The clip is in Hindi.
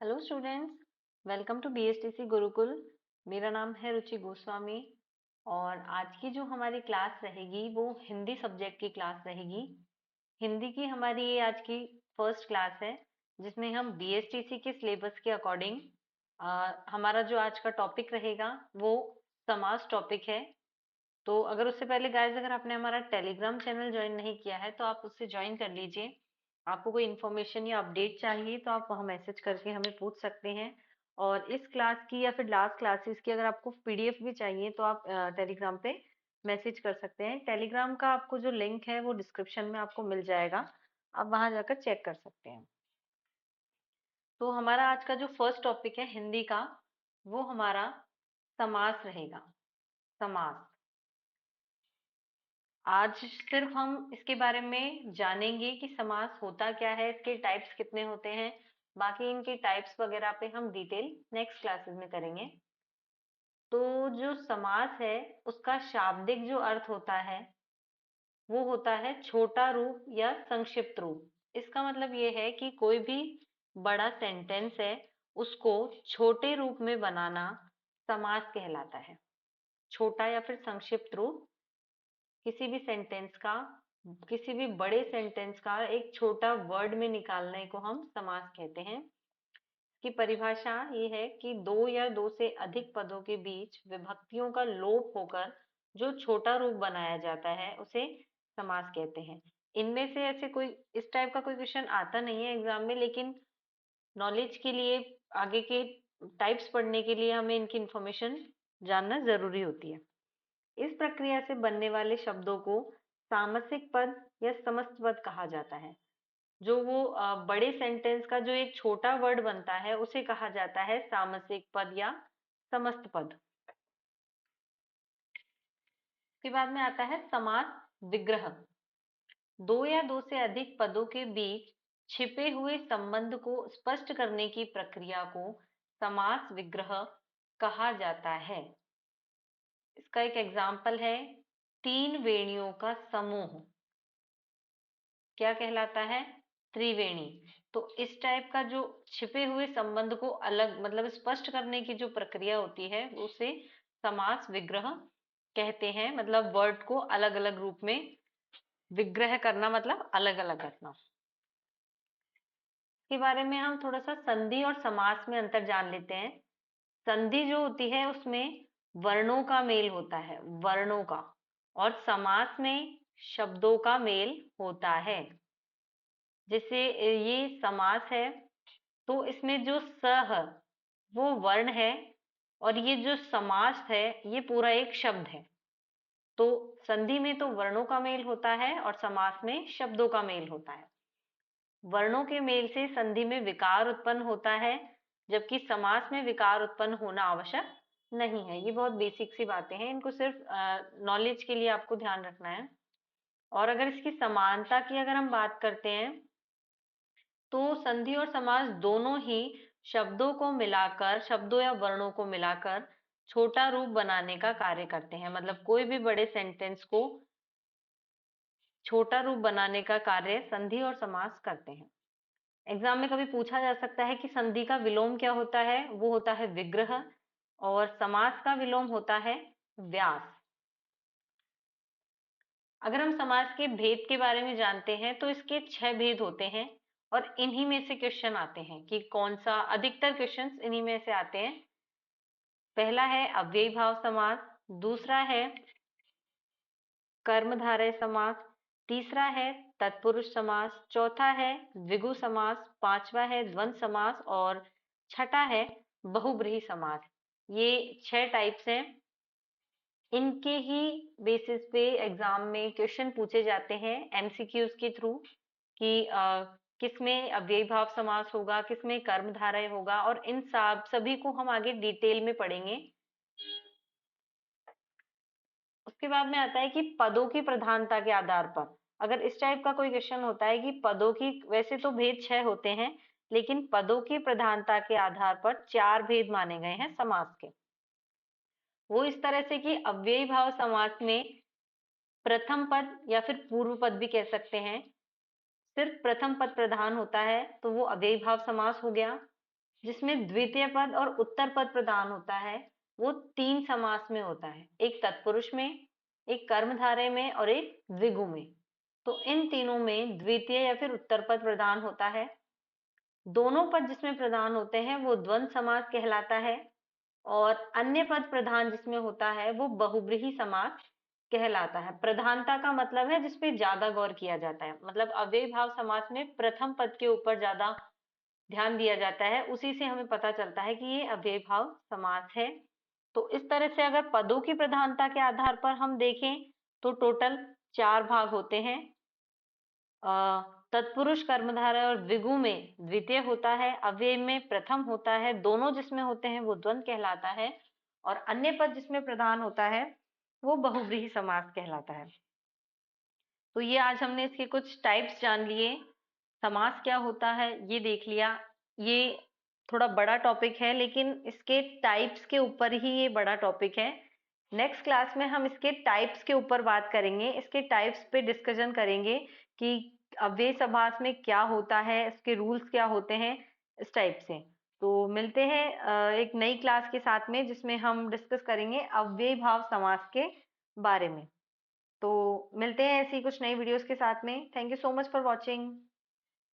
Hello students, welcome to BSTC Gurukul. मेरा नाम है रुचि गोस्वामी और आज की जो हमारी क्लास रहेगी वो हिंदी सब्जेक्ट की क्लास रहेगी। हिंदी की हमारी ये आज की फर्स्ट क्लास है जिसमें हम बीएसटीसी के सिलेबस के अकॉर्डिंग हमारा जो आज का टॉपिक रहेगा वो समास टॉपिक है। तो अगर उससे पहले गाइस अगर आपने हमारा टेलीग्राम चैनल ज्वाइन नहीं किया है तो आप उससे ज्वाइन कर लीजिए। आपको कोई इन्फॉर्मेशन या अपडेट चाहिए तो आप वहाँ मैसेज करके हमें पूछ सकते हैं। और इस क्लास की या फिर लास्ट क्लासेस की अगर आपको पीडीएफ भी चाहिए तो आप टेलीग्राम पे मैसेज कर सकते हैं। टेलीग्राम का आपको जो लिंक है वो डिस्क्रिप्शन में आपको मिल जाएगा, आप वहां जाकर चेक कर सकते हैं। तो हमारा आज का जो फर्स्ट टॉपिक है हिंदी का वो हमारा समास रहेगा। समास आज सिर्फ हम इसके बारे में जानेंगे कि समास होता क्या है, इसके टाइप्स कितने होते हैं। बाकी इनके टाइप्स वगैरह पे हम डिटेल नेक्स्ट क्लासेस में करेंगे। तो जो समास है उसका शाब्दिक जो अर्थ होता है वो होता है छोटा रूप या संक्षिप्त रूप। इसका मतलब ये है कि कोई भी बड़ा सेंटेंस है उसको छोटे रूप में बनाना समास कहलाता है। छोटा या फिर संक्षिप्त रूप किसी भी सेंटेंस का, किसी भी बड़े सेंटेंस का एक छोटा वर्ड में निकालने को हम समास कहते हैं। की परिभाषा ये है कि दो या दो से अधिक पदों के बीच विभक्तियों का लोप होकर जो छोटा रूप बनाया जाता है उसे समास कहते हैं। इनमें से ऐसे कोई इस टाइप का कोई क्वेश्चन आता नहीं है एग्जाम में, लेकिन नॉलेज के लिए आगे के टाइप्स पढ़ने के लिए हमें इनकी इंफॉर्मेशन जानना जरूरी होती है। इस प्रक्रिया से बनने वाले शब्दों को सामसिक पद या समस्त पद कहा जाता है। जो वो बड़े सेंटेंस का जो एक छोटा वर्ड बनता है उसे कहा जाता है सामसिक पद या समस्त पद। उसके बाद में आता है समास विग्रह। दो या दो से अधिक पदों के बीच छिपे हुए संबंध को स्पष्ट करने की प्रक्रिया को समास विग्रह कहा जाता है। इसका एक एग्जाम्पल है तीन वेणियों का समूह, क्या कहलाता है? त्रिवेणी। तो इस टाइप का जो छिपे हुए संबंध को अलग मतलब स्पष्ट करने की जो प्रक्रिया होती है उसे समास विग्रह कहते हैं। मतलब वर्ड को अलग अलग रूप में विग्रह करना मतलब अलग अलग करना। के बारे में हम थोड़ा सा संधि और समास में अंतर जान लेते हैं। संधि जो होती है उसमें वर्णों का मेल होता है, वर्णों का, और समास में शब्दों का मेल होता है। जैसे ये समास है तो इसमें जो स है वो वर्ण है और ये जो समास है ये पूरा एक शब्द है। तो संधि में तो वर्णों का मेल होता है और समास में शब्दों का मेल होता है। वर्णों के मेल से संधि में विकार उत्पन्न होता है, जबकि समास में विकार उत्पन्न होना आवश्यक नहीं है। ये बहुत बेसिक सी बातें हैं, इनको सिर्फ नॉलेज के लिए आपको ध्यान रखना है। और अगर इसकी समानता की अगर हम बात करते हैं तो संधि और समास दोनों ही शब्दों को मिलाकर, शब्दों या वर्णों को मिलाकर छोटा रूप बनाने का कार्य करते हैं। मतलब कोई भी बड़े सेंटेंस को छोटा रूप बनाने का कार्य संधि और समास करते हैं। एग्जाम में कभी पूछा जा सकता है कि संधि का विलोम क्या होता है? वो होता है विग्रह, और समास का विलोम होता है व्यास। अगर हम समास के भेद के बारे में जानते हैं तो इसके 6 भेद होते हैं और इन्हीं में से क्वेश्चन आते हैं कि कौन सा, अधिकतर क्वेश्चंस इन्हीं में से आते हैं। पहला है अव्ययी भाव समास, दूसरा है कर्मधारय समास, तीसरा है तत्पुरुष समास, चौथा है द्विगु समास, पांचवा है द्वंद्व समास और छठा है बहुब्रीहि समास। ये 6 टाइप्स हैं। इनके ही बेसिस पे एग्जाम में क्वेश्चन पूछे जाते हैं एमसीक्यूज के थ्रू कि किसमें अव्ययी भाव समास होगा, किसमें कर्मधारय होगा, और इन सब सभी को हम आगे डिटेल में पढ़ेंगे। उसके बाद में आता है कि पदों की प्रधानता के आधार पर अगर इस टाइप का कोई क्वेश्चन होता है कि पदों की, वैसे तो भेद 6 होते हैं लेकिन पदों की प्रधानता के आधार पर 4 भेद माने गए हैं समास के। वो इस तरह से कि अव्ययी भाव समास में प्रथम पद या फिर पूर्व पद भी कह सकते हैं, सिर्फ प्रथम पद प्रधान होता है तो वो अव्ययी भाव समास हो गया। जिसमें द्वितीय पद और उत्तर पद प्रधान होता है, वो 3 समास में होता है। एक तत्पुरुष में, एक कर्मधारय में और एक द्विगु में। तो इन तीनों में द्वितीय या फिर उत्तर पद प्रधान होता है। दोनों पद जिसमें प्रधान होते हैं वो द्वंद्व समास कहलाता है, और अन्य पद प्रधान जिसमें होता है वो बहुब्रीहि समास कहलाता है। प्रधानता का मतलब है जिसपे ज्यादा गौर किया जाता है, मतलब अव्ययी भाव समास में प्रथम पद के ऊपर ज्यादा ध्यान दिया जाता है, उसी से हमें पता चलता है कि ये अव्ययी भाव समास है। तो इस तरह से अगर पदों की प्रधानता के आधार पर हम देखें तो टोटल 4 भाग होते हैं। तत्पुरुष, कर्मधारय और द्विगु में द्वितीय होता है, अव्यय में प्रथम होता है, दोनों जिसमें होते हैं वो द्वंद्व कहलाता है, और अन्य पद जिसमें प्रधान होता है वो बहुव्रीहि समास कहलाता है। तो ये आज हमने इसके कुछ टाइप्स जान लिए। समास क्या होता है ये देख लिया। ये थोड़ा बड़ा टॉपिक है, लेकिन इसके टाइप्स के ऊपर ही ये बड़ा टॉपिक है। नेक्स्ट क्लास में हम इसके टाइप्स के ऊपर बात करेंगे, इसके टाइप्स पे डिस्कशन करेंगे कि अव्यय समास में क्या होता है, इसके रूल्स क्या होते हैं, इस टाइप से। तो मिलते हैं एक नई क्लास के साथ में, जिसमें हम डिस्कस करेंगे अव्यय भाव समास के बारे में। तो मिलते हैं ऐसी कुछ नई वीडियोस के साथ में। Thank you so much for watching.